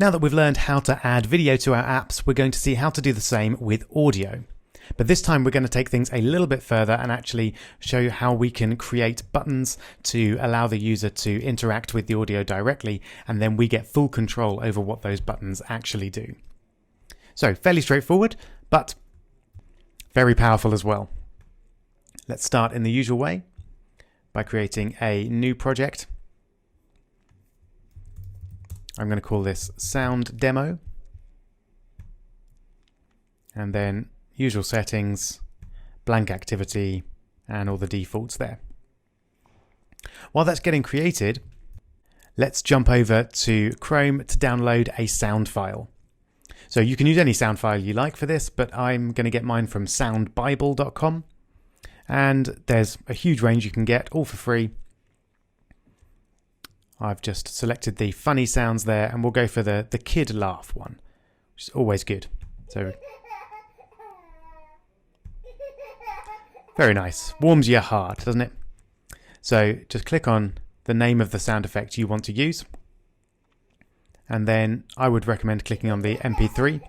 Now that we've learned how to add video to our apps, we're going to see how to do the same with audio. But this time we're going to take things a little bit further and actually show you how we can create buttons to allow the user to interact with the audio directly, and then we get full control over what those buttons actually do. So fairly straightforward, but very powerful as well. Let's start in the usual way by creating a new project. I'm going to call this Sound Demo. And then usual settings, blank activity, and all the defaults there. While that's getting created, let's jump over to Chrome to download a sound file. So you can use any sound file you like for this, but I'm going to get mine from soundbible.com. And there's a huge range you can get, all for free. I've just selected the funny sounds there, and we'll go for the kid laugh one, which is always good. So very nice. Warms your heart, doesn't it? So just click on the name of the sound effect you want to use. And then I would recommend clicking on the MP3.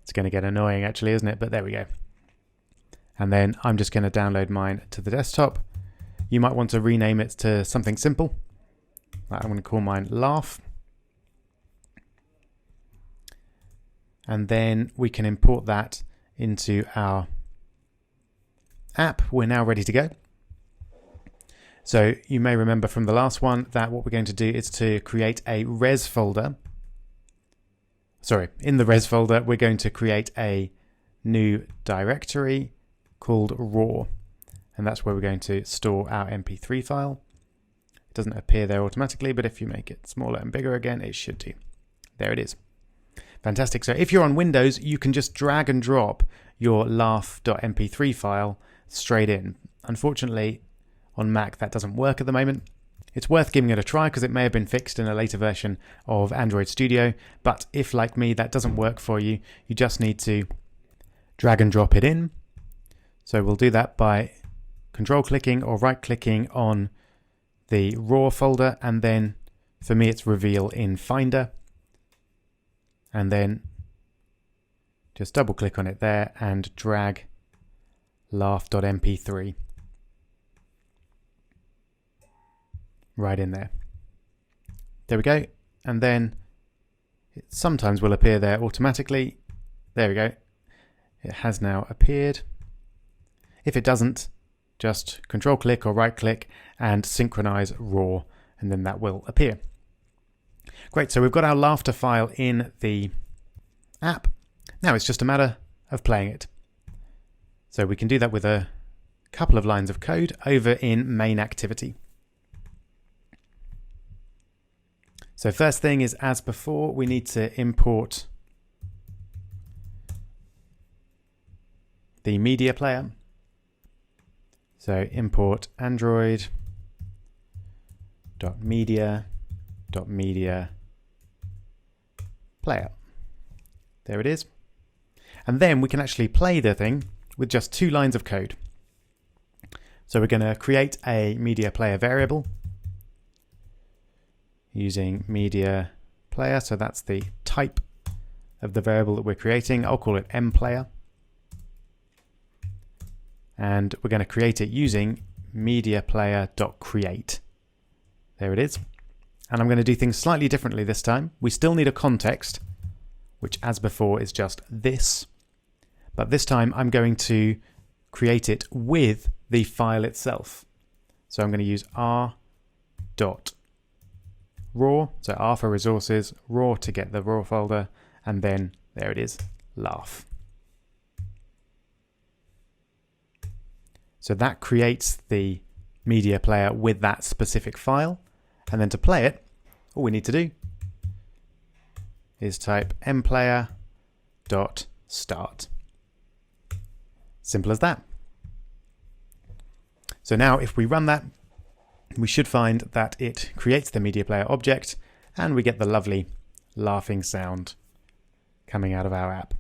It's going to get annoying actually, isn't it? But there we go. And then I'm just going to download mine to the desktop. You might want to rename it to something simple. I'm going to call mine Laugh. And then we can import that into our app. We're now ready to go. So you may remember from the last one that what we're going to do is to create a res folder. Sorry, in the res folder, we're going to create a new directory called raw. And that's where we're going to store our MP3 file. It doesn't appear there automatically, but if you make it smaller and bigger again, it should do. There it is. Fantastic. So if you're on Windows, you can just drag and drop your laugh.mp3 file straight in. Unfortunately, on Mac, that doesn't work at the moment. It's worth giving it a try because it may have been fixed in a later version of Android Studio. But if, like me, that doesn't work for you, you just need to drag and drop it in. So we'll do that by control clicking or right clicking on the raw folder, and then for me it's reveal in Finder, and then just double click on it there and drag laugh.mp3 right in there. There we go. And then it sometimes will appear there automatically. There we go. It has now appeared. If it doesn't, just control click or right click and synchronize raw, and then that will appear. Great, so we've got our laughter file in the app. Now it's just a matter of playing it. So we can do that with a couple of lines of code over in main activity. So first thing is, as before, we need to import the media player. So import android.media player. There it is. And then we can actually play the thing with just 2 lines of code. So we're going to create a media player variable using media player. So that's the type of the variable that we're creating. I'll call it mPlayer. And we're going to create it using mediaplayer.create. There it is. And I'm going to do things slightly differently this time. We still need a context, which as before is just this. But this time I'm going to create it with the file itself. So I'm going to use r.raw, so R for resources, raw to get the raw folder, and then there it is, laugh. So that creates the media player with that specific file. And then to play it, all we need to do is type mplayer.start. Simple as that. So now if we run that, we should find that it creates the media player object, and we get the lovely laughing sound coming out of our app.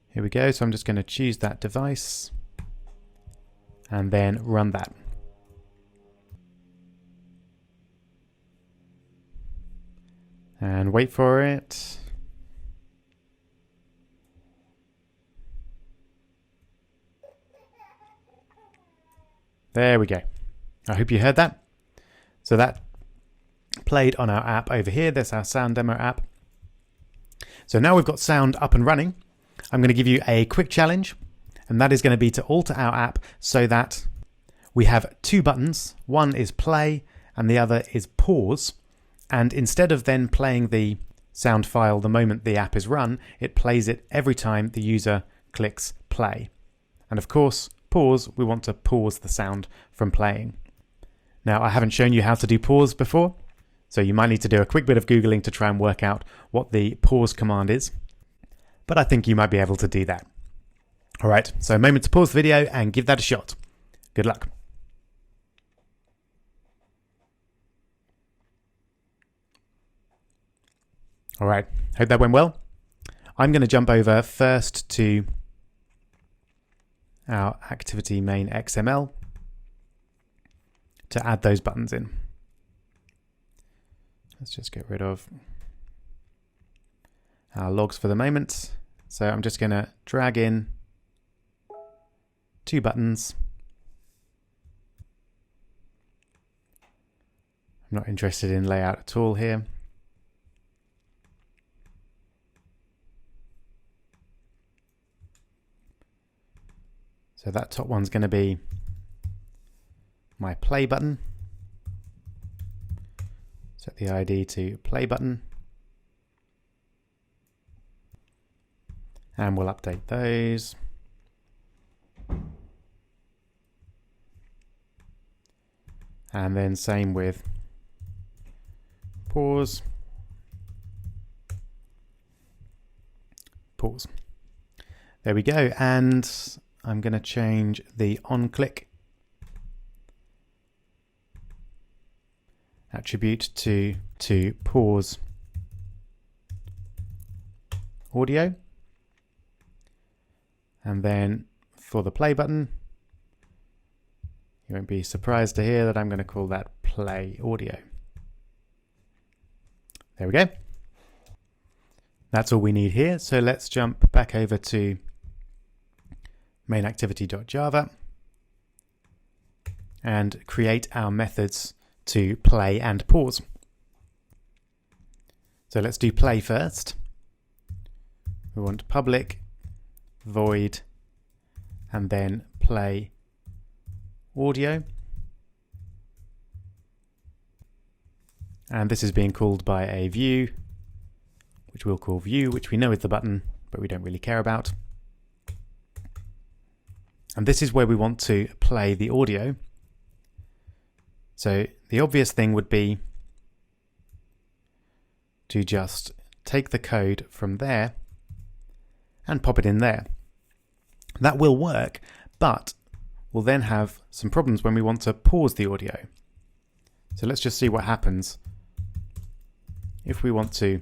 Here we go. So I'm just going to choose that device and then run that. And wait for it. There we go. I hope you heard that. So that played on our app over here. There's our sound demo app. So now we've got sound up and running. I'm going to give you a quick challenge, and that is going to be to alter our app so that we have two buttons. One is play and the other is pause. And instead of then playing the sound file the moment the app is run, it plays it every time the user clicks play. And of course, pause, we want to pause the sound from playing. Now, I haven't shown you how to do pause before, so you might need to do a quick bit of Googling to try and work out what the pause command is. But I think you might be able to do that. All right, so a moment to pause the video and give that a shot. Good luck. All right, hope that went well. I'm going to jump over first to our activity main XML to add those buttons in. Let's just get rid of our logs for the moment. So I'm just going to drag in two buttons. I'm not interested in layout at all here. So that top one's going to be my play button. Set the ID to play button. And we'll update those. And then same with pause. Pause. There we go. And I'm going to change the on-click attribute to pause audio. And then for the play button, you won't be surprised to hear that I'm going to call that play audio. There we go. That's all we need here. So let's jump back over to main-activity.java and create our methods to play and pause. So let's do play first. We want public void and then play audio. And this is being called by a view, which we'll call view, which we know is the button, but we don't really care about. And this is where we want to play the audio. So the obvious thing would be to just take the code from there and pop it in there. That will work, but we'll then have some problems when we want to pause the audio. So let's just see what happens if we want to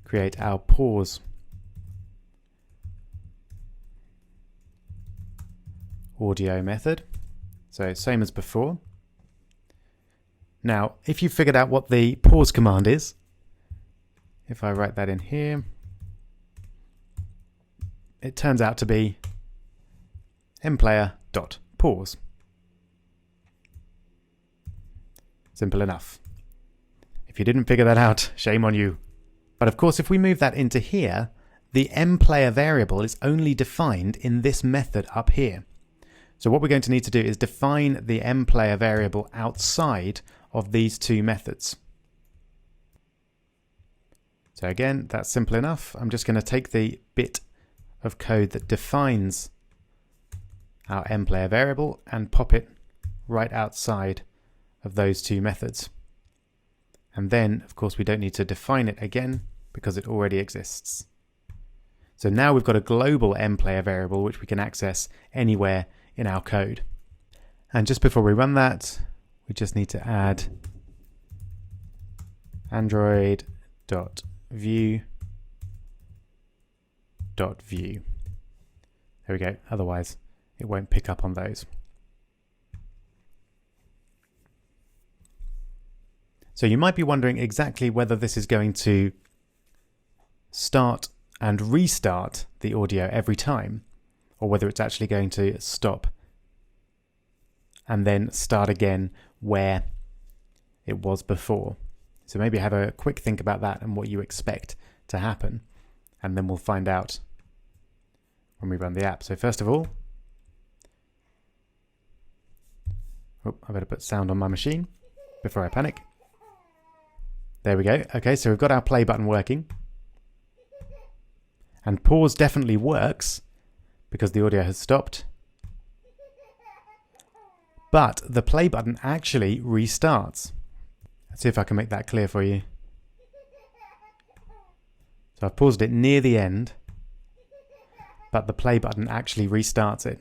create our pause audio method. So same as before. Now, if you figured out what the pause command is, if I write that in here, it turns out to be mplayer.pause. Simple enough. If you didn't figure that out, shame on you. But of course, if we move that into here, the mplayer variable is only defined in this method up here. So what we're going to need to do is define the mplayer variable outside of these two methods. So again, that's simple enough. I'm just going to take the bit of code that defines our mplayer variable and pop it right outside of those two methods. And then, of course, we don't need to define it again because it already exists. So now we've got a global mplayer variable which we can access anywhere in our code. And just before we run that, we just need to add android.view.view. There we go. Otherwise, it won't pick up on those. So you might be wondering exactly whether this is going to start and restart the audio every time, or whether it's actually going to stop and then start again where it was before. So maybe have a quick think about that and what you expect to happen, and then we'll find out when we run the app. So first of all, I better put sound on my machine before I panic. There we go. Okay, so we've got our play button working. And pause definitely works because the audio has stopped. But the play button actually restarts. Let's see if I can make that clear for you. So I've paused it near the end, but the play button actually restarts it.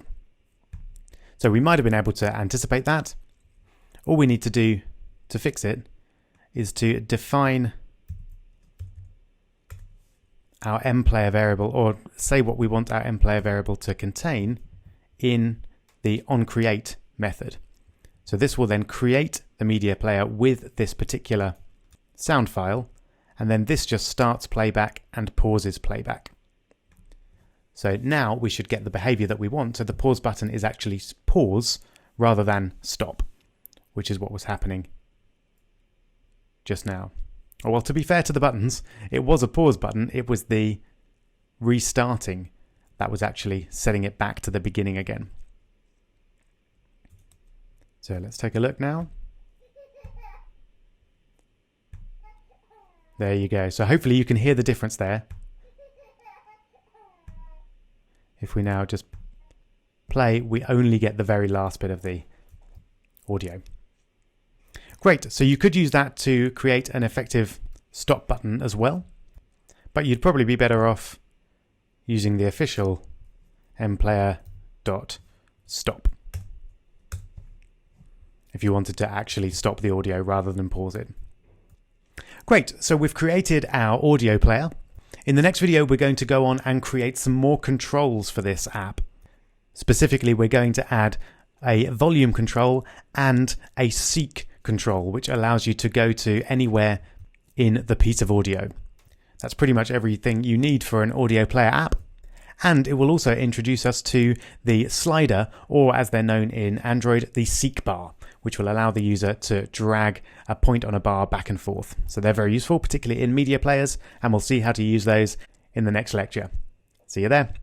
So we might have been able to anticipate that. All we need to do to fix it is to define our mPlayer variable, or say what we want our mPlayer variable to contain in the onCreate method. So this will then create the media player with this particular sound file, and then this just starts playback and pauses playback. So now we should get the behavior that we want. So the pause button is actually pause rather than stop, which is what was happening just now. Oh, well, to be fair to the buttons, it was a pause button. It was the restarting that was actually setting it back to the beginning again. So let's take a look now. There you go. So hopefully you can hear the difference there. If we now just play, we only get the very last bit of the audio. Great, so you could use that to create an effective stop button as well, but you'd probably be better off using the official mplayer.stop if you wanted to actually stop the audio rather than pause it. Great, so we've created our audio player. In the next video, we're going to go on and create some more controls for this app. Specifically, we're going to add a volume control and a seek control, which allows you to go to anywhere in the piece of audio. That's pretty much everything you need for an audio player app. And it will also introduce us to the slider, or as they're known in Android, the seek bar, which will allow the user to drag a point on a bar back and forth. So they're very useful, particularly in media players, and we'll see how to use those in the next lecture. See you there.